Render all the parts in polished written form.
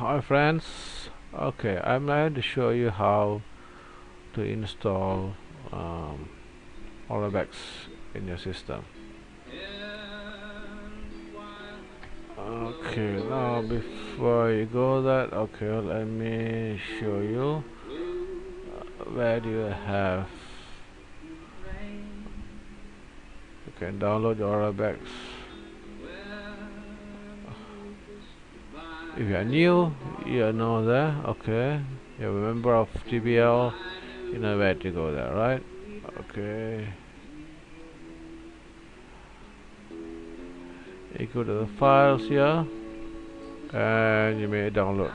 Hi friends, okay, I'm going to show you how to install Orbex in your system. Okay, now before you go that, okay, let me show you where do you have. You can download your Orbex. If you are new, you know that. Okay, you're a member of TBL, you know where to go there, right? Okay, you go to the files here and you may download.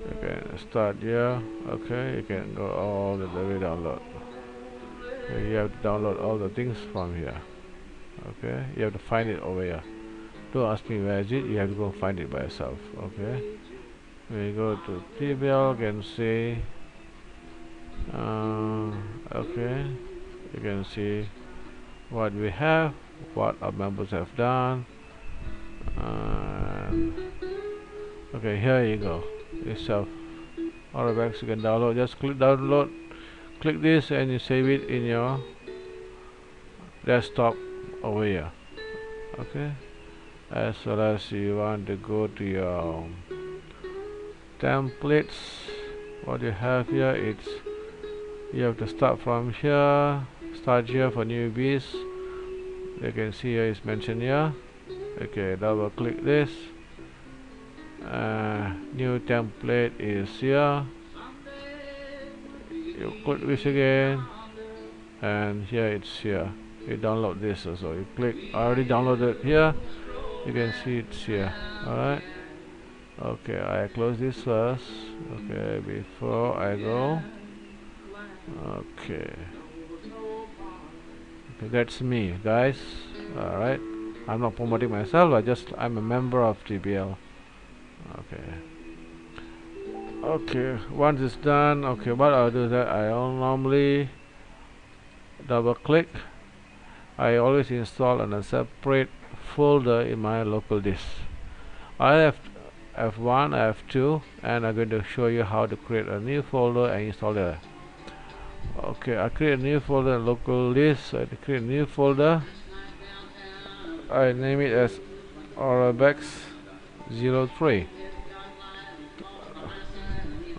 You can start here. Okay, you can go all the way download. You have to download all the things from here. Okay, you have to find it over here. Don't ask me where is it, you have to go find it by yourself. Okay, when you go to TBL, you can see okay, you can see what we have, what our members have done. Okay, here you go. Yourself Orbex, you can download. Just click download. Click this and you save it in your desktop over here. Okay, as well as you want to go to your templates. What you have here, it's you have to start from here. Start here for newbies. You can see here it's mentioned here. Okay, double click this. New template is here. You click this again, and here it's here. You download this also. You click. I already downloaded here. You can see it's here. Alright. Okay, I close this first. Okay, before I go. Okay. Okay, that's me, guys. Alright. I'm not promoting myself. I'm a member of TBL. Okay. Okay. Once it's done, okay, what I'll do is that I'll normally double click. I always install on a separate folder in my local disk. I have F1, F2, and I'm going to show you how to create a new folder and install it. Okay, I create a new folder in local disk. So I create a new folder. I name it as Orbex 03.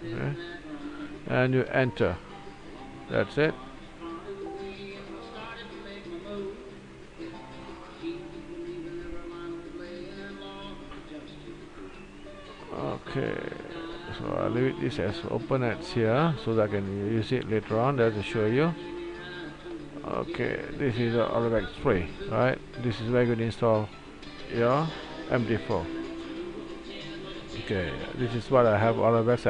Okay, and you enter. That's it. Okay, so I'll leave this as open at here so that I can use it later on. That's to show you. Okay, this is the Orbex 3, right? This is where you can install your MT4. Okay, this is what I have Orbex.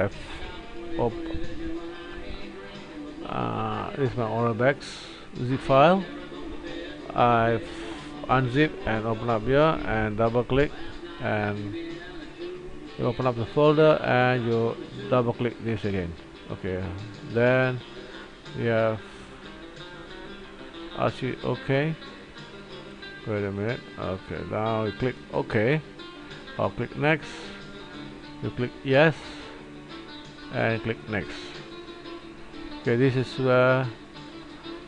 This is my Orbex zip file. I've unzip and open up here and double click, and you open up the folder and you double click this again. Okay, then we have ask you okay. Wait a minute. Okay, now you click OK. I'll click next. You click yes and click next. Okay, this is where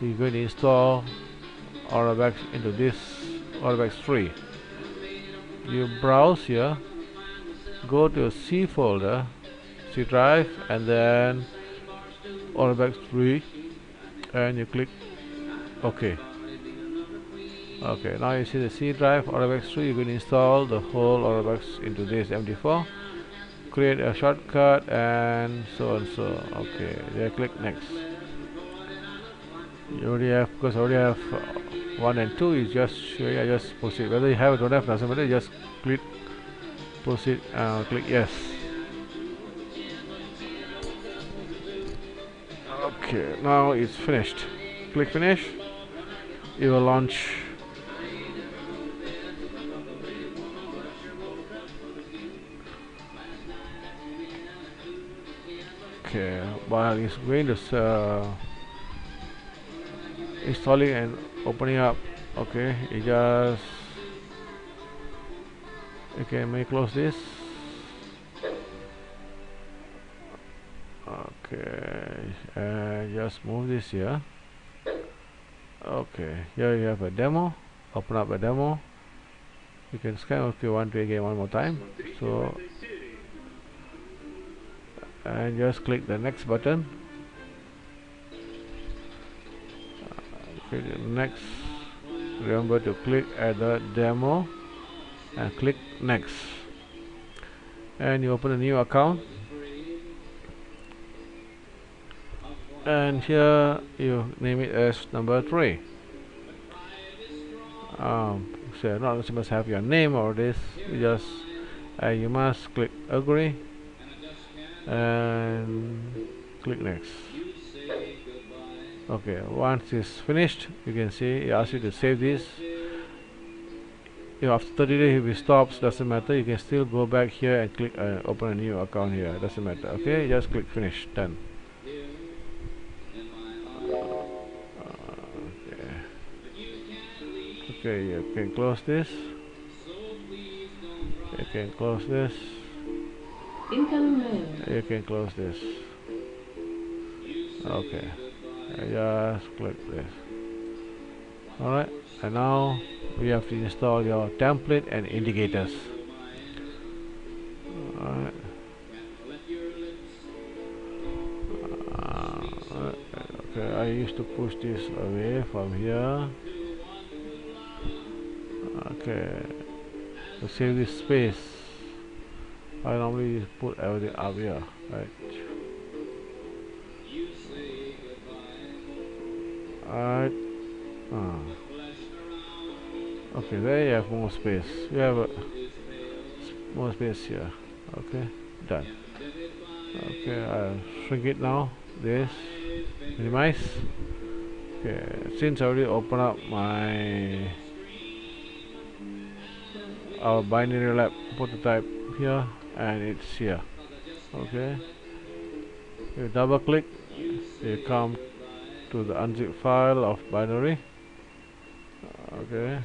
you're going to install Orbex into this Orbex 3. You browse here, go to C folder, C drive, and then Orbex 3, and you click OK. Okay, now you see the C drive Orbex 3. You can install the whole Orbex into this MT4. Create a shortcut and so and so. Okay, then click next. You already have, because I already have 1 and 2. You just show you, I just proceed. Whether you have or don't have doesn't matter. Just click proceed. Click yes. Okay, now it's finished. Click finish. It will launch. Okay, while it's going to installing and opening up. Okay, it just okay, may close this. just move this here. Okay, here you have a demo. Open up a demo. You can scan if you want to again one more time. So, and just click the next button. Click next. Remember to click at the demo and click next. And you open a new account. And here you name it as number 3. So not you must have your name or this. You must click agree and click next. Okay, once it's finished, you can see it asks you to save this. If after 30 days if it stops, doesn't matter. You can still go back here and click open a new account here. Doesn't matter. Okay, just click finish. Done. Okay, you can close this. You can close this. Incoming mail. You can close this. Okay, just click this. Alright, and now we have to install your template and indicators. Alright. Okay, I used to push this away from here. Okay, to save this space, I normally put everything up here, right? Alright. Okay, there you have more space. You have more space here. Okay, done. Okay, I'll shrink it now. This, minimize. Okay, since I already opened up our binary lab prototype here, and it's here. Okay, you double click, you come to the unzip file of binary. Okay.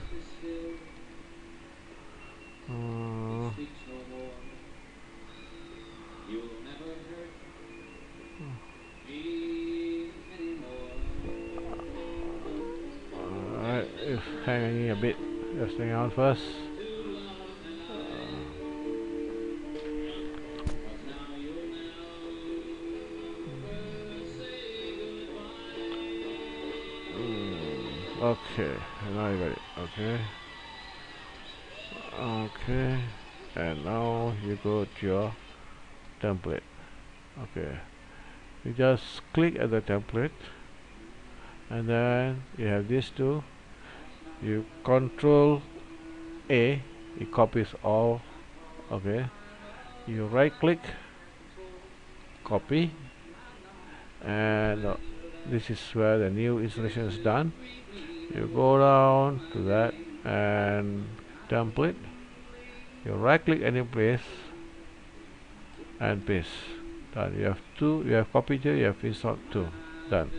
Alright, it's hanging a bit. Just hang on first. Okay, now you got it. Okay. Okay, and now you go to your template. Okay, you just click at the template, and then you have these two. You Control A, it copies all. Okay, you right click, copy, and this is where the new installation is done. You go down to that and template, you right click any place and paste. Done. You have two, you have copied here, you have installed two. Done.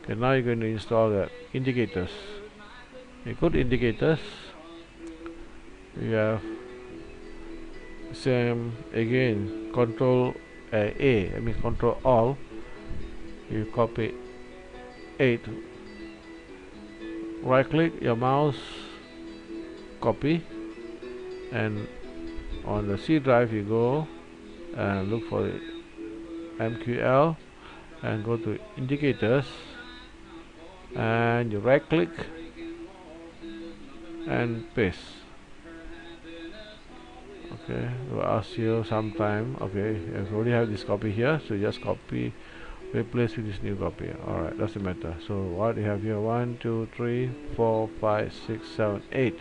Okay, now you're going to install the indicators. You go to indicators, you have same again, Control A, I mean Control All, you copy 8, right click your mouse, copy, and on the C drive you go and look for the MQL and go to indicators, and you right click and paste. Okay, it will ask you sometime. Okay, you already have this copy here, so just copy, replace with this new copy. Alright, doesn't matter. So what you have here, 1 2 3 4 5 6 7 8,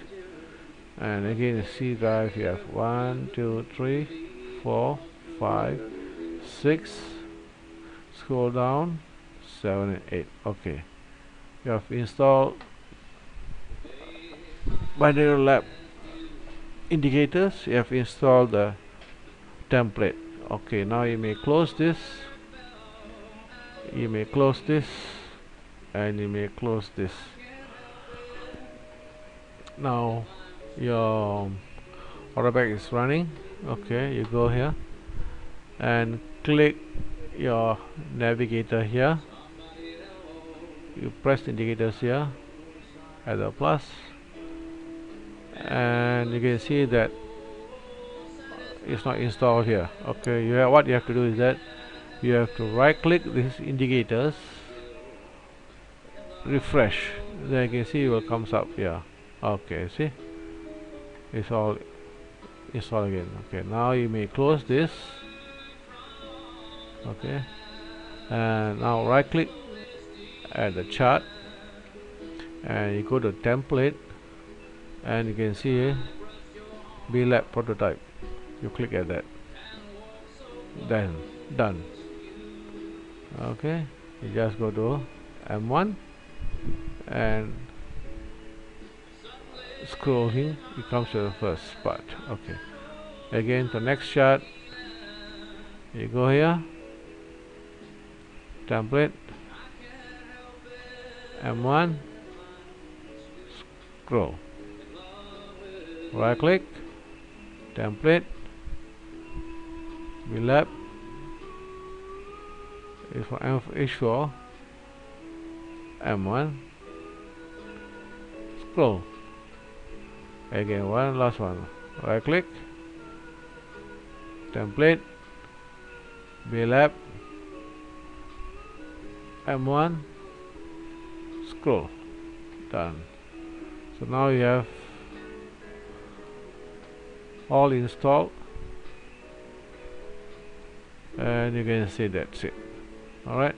and again the C drive you have 1 2 3 4 5 6, scroll down, 7 and 8. Okay, you have installed binary lab indicators, you have installed the template. Okay, now you may close this, you may close this, and you may close this. Now your Orbex is running. Okay, you go here and click your navigator here. You press the indicators here at the plus, and you can see that it's not installed here. Okay, what you have to do is that you have to right click these indicators, refresh, then you can see it will comes up here. Okay, see, it's all installed again. Okay, now you may close this. Okay, and now right click at the chart and you go to template, and you can see B-Lab prototype. You click at that, then done. Okay, you just go to M1 and scrolling, it comes to the first part. Okay, again to next chart, you go here, template, M1, scroll, right click, template, B-Lab is for H4, M1, scroll, again one last one, right click, template, B-Lab, M1, scroll, done. So now you have all installed, and you can see that's it. Alright,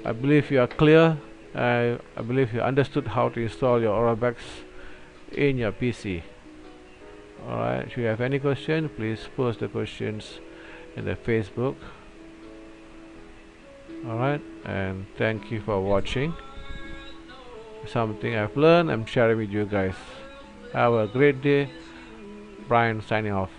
I believe you are clear. I believe you understood how to install your Orbex in your PC. Alright, if you have any question, please post the questions in the Facebook. Alright, and thank you for watching. Something I've learned, I'm sharing with you guys. Have a great day. Brian signing off.